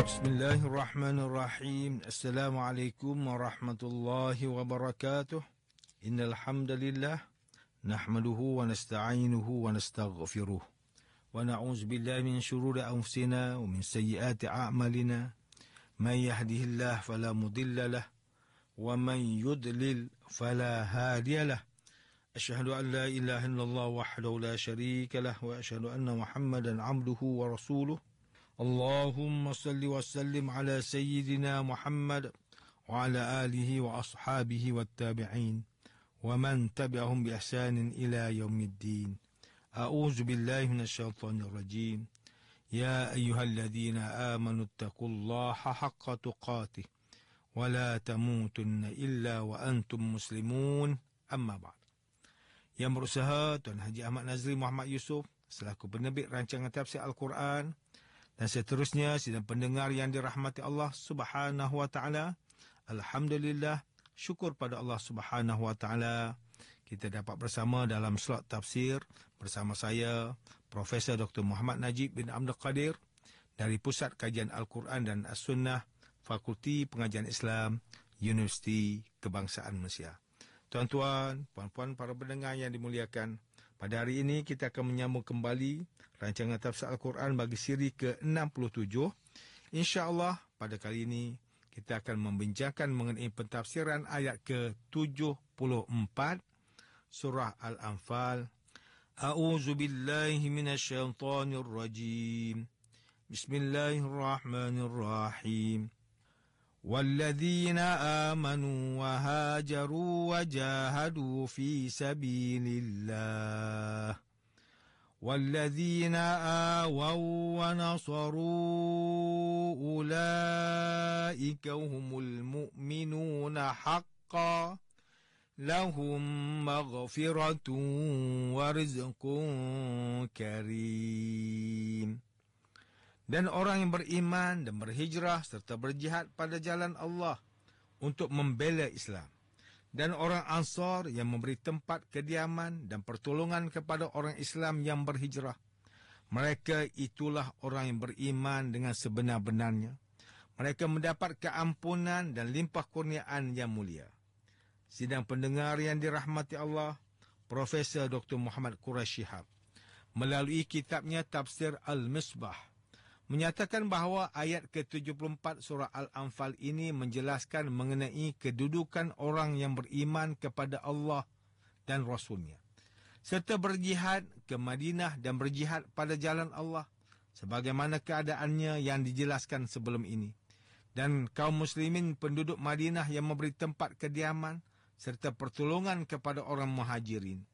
Bismillahirrahmanirrahim. Assalamualaikum warahmatullahi wabarakatuh. Innal hamdalillah nahmaduhu wa nasta'inuhu wa nastaghfiruh. Wa na'udzu billahi min shururi anfusina wa min sayyiati a'malina. Man yahdihillahu fala mudilla lahu wa man yudlil fala hadiya lahu. Asyhadu an la ilaha illallah wahdahu la syarika lahu wa asyhadu anna Muhammadan 'abduhu wa rasuluh. Allahumma salli wa sallim ala sayyidina Muhammad wa ala alihi wa ashabihi wa tabi'in wa man tabi'ahum bi ihsanin ila yaumiddin. A'udzu billahi minasyaitonir rajim. Ya ayyuhalladzina amanu taqullaha haqqa tuqatih wa la tamutunna illa wa antum muslimun. Amma ba'd. Yang berusaha Tuan Haji Ahmad Nazri Muhammad Yusof selaku penerbit rancangan tafsir Al-Quran dan seterusnya sidang pendengar yang dirahmati Allah Subhanahu wa taala. Alhamdulillah, syukur pada Allah Subhanahu wa taala kita dapat bersama dalam slot tafsir bersama saya Profesor Dr. Muhammad Najib bin Abdul Qadir dari Pusat Kajian Al-Quran dan As-Sunnah Fakulti Pengajian Islam Universiti Kebangsaan Malaysia. Tuan-tuan, puan-puan para pendengar yang dimuliakan, pada hari ini kita akan menyambung kembali rancangan tafsir Al-Quran bagi siri ke-67. InsyaAllah pada kali ini kita akan membincangkan mengenai pentafsiran ayat ke-74 surah Al-Anfal. A'udzu billahi minasyaitonir rajim. Bismillahirrahmanirrahim. والذين آمنوا وهاجروا وجاهدوا في سبيل الله والذين آووا ونصروا أولئك هم المؤمنون حقا لهم مغفرة ورزق كريم. Dan orang yang beriman dan berhijrah serta berjihad pada jalan Allah untuk membela Islam. Dan orang Ansar yang memberi tempat kediaman dan pertolongan kepada orang Islam yang berhijrah. Mereka itulah orang yang beriman dengan sebenar-benarnya. Mereka mendapat keampunan dan limpah kurniaan yang mulia. Sidang pendengar yang dirahmati Allah, Profesor Dr. Muhammad Quraish Shihab melalui kitabnya Tafsir Al-Misbah menyatakan bahawa ayat ke-74 surah Al-Anfal ini menjelaskan mengenai kedudukan orang yang beriman kepada Allah dan Rasulnya, serta berjihad ke Madinah dan berjihad pada jalan Allah, sebagaimana keadaannya yang dijelaskan sebelum ini. Dan kaum muslimin penduduk Madinah yang memberi tempat kediaman serta pertolongan kepada orang muhajirin.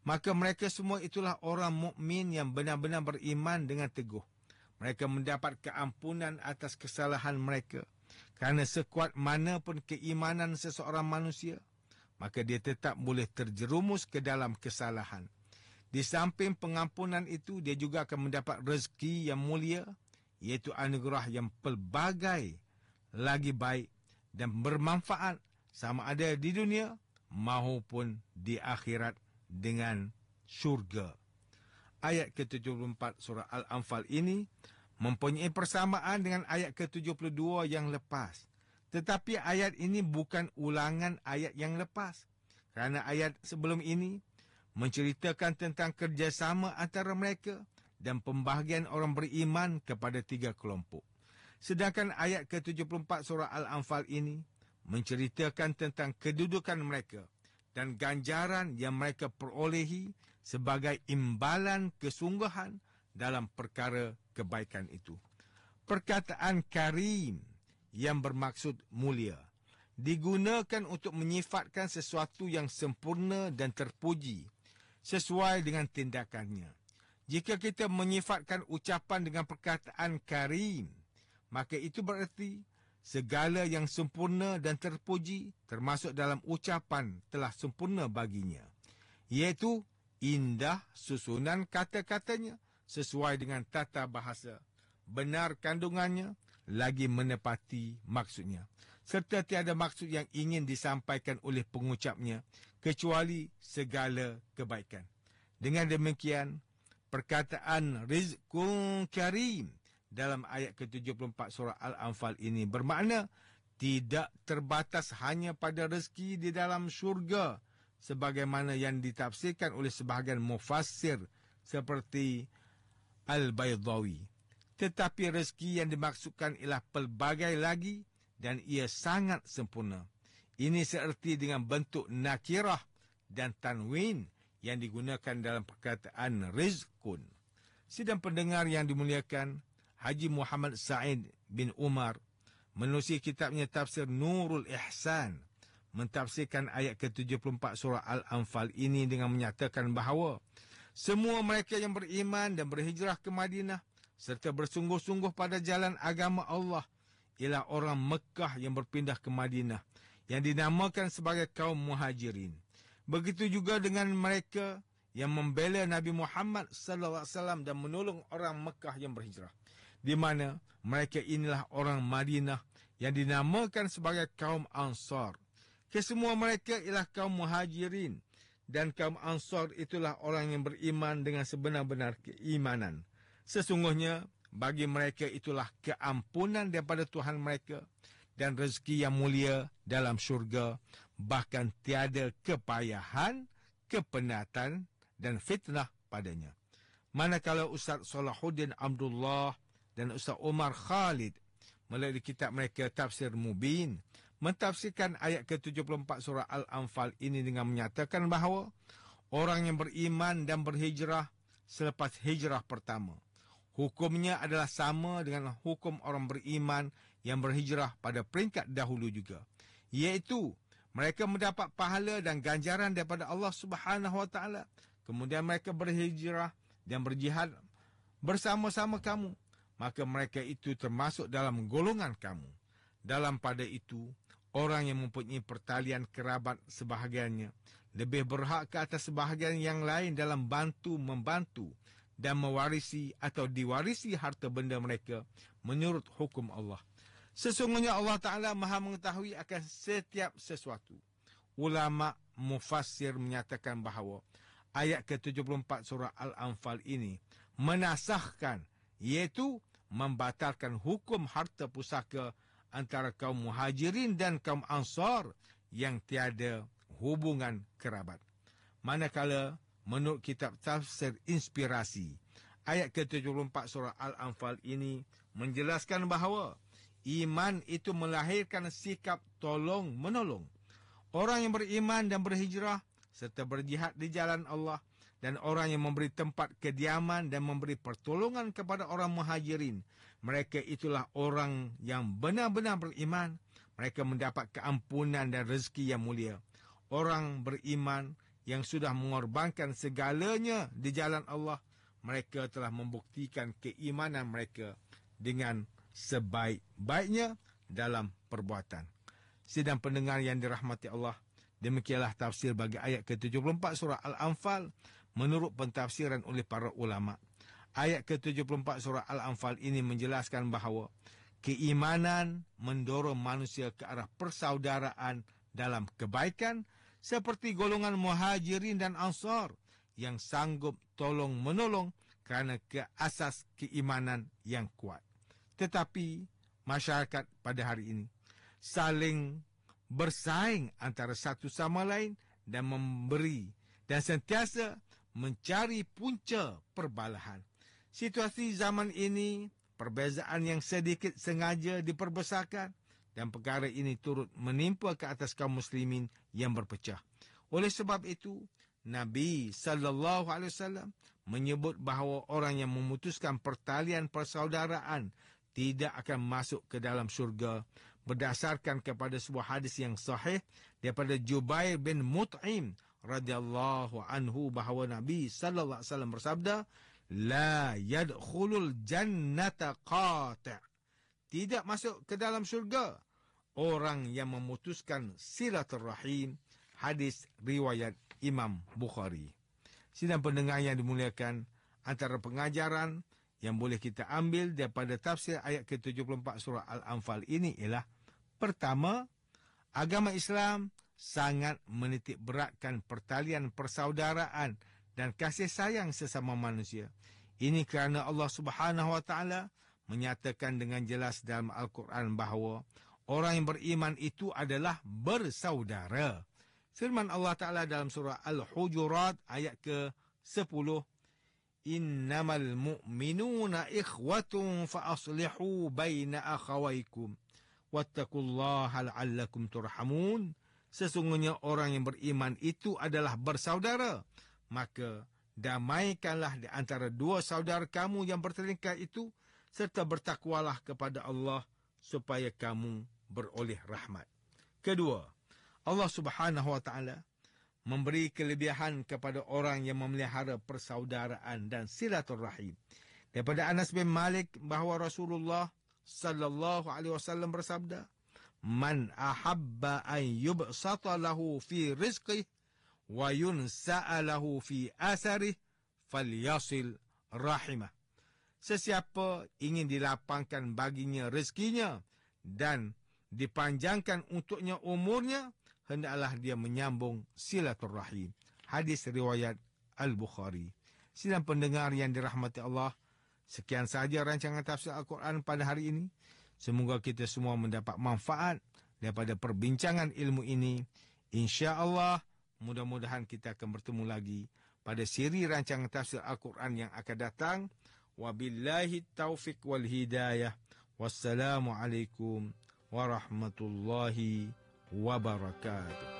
Maka mereka semua itulah orang mukmin yang benar-benar beriman dengan teguh. Mereka mendapat keampunan atas kesalahan mereka. Kerana sekuat mana pun keimanan seseorang manusia, maka dia tetap boleh terjerumus ke dalam kesalahan. Di samping pengampunan itu, dia juga akan mendapat rezeki yang mulia, iaitu anugerah yang pelbagai lagi baik dan bermanfaat sama ada di dunia maupun di akhirat dengan syurga. Ayat ke-74 surah Al-Anfal ini mempunyai persamaan dengan ayat ke-72 yang lepas. Tetapi ayat ini bukan ulangan ayat yang lepas. Kerana ayat sebelum ini menceritakan tentang kerjasama antara mereka dan pembahagian orang beriman kepada 3 kelompok. Sedangkan ayat ke-74 surah Al-Anfal ini menceritakan tentang kedudukan mereka dan ganjaran yang mereka perolehi sebagai imbalan kesungguhan dalam perkara kebaikan itu. Perkataan karim yang bermaksud mulia digunakan untuk menyifatkan sesuatu yang sempurna dan terpuji sesuai dengan tindakannya. Jika kita menyifatkan ucapan dengan perkataan karim, maka itu bererti segala yang sempurna dan terpuji termasuk dalam ucapan telah sempurna baginya, iaitu indah susunan kata-katanya sesuai dengan tata bahasa, benar kandungannya, lagi menepati maksudnya, serta tiada maksud yang ingin disampaikan oleh pengucapnya kecuali segala kebaikan. Dengan demikian, perkataan rizqun karim dalam ayat ke-74 surah Al-Anfal ini bermakna tidak terbatas hanya pada rezeki di dalam syurga sebagaimana yang ditafsirkan oleh sebahagian mufassir seperti Al-Baydawi. Tetapi rezeki yang dimaksudkan ialah pelbagai lagi dan ia sangat sempurna. Ini seerti dengan bentuk nakirah dan tanwin yang digunakan dalam perkataan rizqun. Sidang pendengar yang dimuliakan, Haji Muhammad Sa'id bin Umar menerusi kitabnya Tafsir Nurul Ihsan mentafsirkan ayat ke-74 surah Al-Anfal ini dengan menyatakan bahawa semua mereka yang beriman dan berhijrah ke Madinah serta bersungguh-sungguh pada jalan agama Allah ialah orang Mekah yang berpindah ke Madinah yang dinamakan sebagai kaum muhajirin. Begitu juga dengan mereka yang membela Nabi Muhammad sallallahu alaihi wasallam dan menolong orang Mekah yang berhijrah, di mana mereka inilah orang Madinah yang dinamakan sebagai kaum Ansar. Kesemua mereka ialah kaum muhajirin dan kaum Ansar itulah orang yang beriman dengan sebenar-benar keimanan. Sesungguhnya bagi mereka itulah keampunan daripada Tuhan mereka dan rezeki yang mulia dalam syurga, bahkan tiada kepayahan, kepenatan dan fitnah padanya. Manakala Ustaz Salahuddin Abdullah dan Ustaz Umar Khalid melalui kitab mereka Tafsir Mubin mentafsirkan ayat ke-74 surah Al-Anfal ini dengan menyatakan bahawa orang yang beriman dan berhijrah selepas hijrah pertama, hukumnya adalah sama dengan hukum orang beriman yang berhijrah pada peringkat dahulu juga, iaitu mereka mendapat pahala dan ganjaran daripada Allah Subhanahu Wa Taala. Kemudian mereka berhijrah dan berjihad bersama-sama kamu, maka mereka itu termasuk dalam golongan kamu. Dalam pada itu, orang yang mempunyai pertalian kerabat sebahagiannya lebih berhak ke atas sebahagian yang lain dalam membantu dan mewarisi atau diwarisi harta benda mereka menurut hukum Allah. Sesungguhnya Allah Ta'ala maha mengetahui akan setiap sesuatu. Ulama mufassir menyatakan bahawa ayat ke-74 surah Al-Anfal ini menasahkan, iaitu membatalkan hukum harta pusaka antara kaum muhajirin dan kaum ansar yang tiada hubungan kerabat. Manakala menurut kitab Tafsir Inspirasi, ayat ke-74 surah Al-Anfal ini menjelaskan bahawa iman itu melahirkan sikap tolong-menolong. Orang yang beriman dan berhijrah serta berjihad di jalan Allah dan orang yang memberi tempat kediaman dan memberi pertolongan kepada orang muhajirin, mereka itulah orang yang benar-benar beriman. Mereka mendapat keampunan dan rezeki yang mulia. Orang beriman yang sudah mengorbankan segalanya di jalan Allah, mereka telah membuktikan keimanan mereka dengan sebaik-baiknya dalam perbuatan. Sidang pendengar yang dirahmati Allah, demikianlah tafsir bagi ayat ke-74 surah Al-Anfal menurut pentafsiran oleh para ulama. Ayat ke-74 surah Al-Anfal ini menjelaskan bahawa keimanan mendorong manusia ke arah persaudaraan dalam kebaikan seperti golongan muhajirin dan ansar yang sanggup tolong-menolong kerana asas keimanan yang kuat. Tetapi masyarakat pada hari ini saling bersaing antara satu sama lain dan memberi dan sentiasa mencari punca perbalahan. Situasi zaman ini, perbezaan yang sedikit sengaja diperbesarkan dan perkara ini turut menimpa ke atas kaum muslimin yang berpecah. Oleh sebab itu, Nabi sallallahu alaihi wasallam menyebut bahawa orang yang memutuskan pertalian persaudaraan tidak akan masuk ke dalam syurga berdasarkan kepada sebuah hadis yang sahih daripada Jubair bin Mut'im radhiyallahu anhu bahawa Nabi sallallahu alaihi wasallam bersabda, la yadkhulul jannata qati', tidak masuk ke dalam syurga orang yang memutuskan silaturrahim. Hadis riwayat Imam Bukhari. Sidang pendengar yang dimuliakan, antara pengajaran yang boleh kita ambil daripada tafsir ayat ke-74 surah Al-Anfal ini ialah, pertama, agama Islam sangat menitik beratkan pertalian persaudaraan dan kasih sayang sesama manusia. Ini kerana Allah Subhanahu Wa Taala menyatakan dengan jelas dalam Al-Quran bahawa orang yang beriman itu adalah bersaudara. Firman Allah Ta'ala dalam surah Al-Hujurat ayat ke-10, Innamal mu'minuna ikhwatun fa aslihu baina akhawaikum wattaqullaha la'allakum turhamun. Sesungguhnya orang yang beriman itu adalah bersaudara, maka damaikanlah di antara dua saudara kamu yang bertengkar itu, serta bertakwalah kepada Allah supaya kamu beroleh rahmat. Kedua, Allah Subhanahu wa taala memberi kelebihan kepada orang yang memelihara persaudaraan dan silaturrahim. Daripada Anas bin Malik bahawa Rasulullah sallallahu alaihi wasallam bersabda, "Man ahabba an yubsata lahu fi rizqihi wa yunsa'a lahu fi asarih falyasil rahimah." Sesiapa ingin dilapangkan baginya rezekinya dan dipanjangkan untuknya umurnya, hendaklah dia menyambung silaturrahim. Hadis riwayat Al-Bukhari. Sidang pendengar yang dirahmati Allah, sekian sahaja rancangan tafsir Al-Quran pada hari ini. Semoga kita semua mendapat manfaat daripada perbincangan ilmu ini. InsyaAllah, mudah-mudahan kita akan bertemu lagi pada siri rancangan tafsir Al-Quran yang akan datang. Wabillahi taufiq wal hidayah. Wassalamualaikum warahmatullahi wabarakatuh.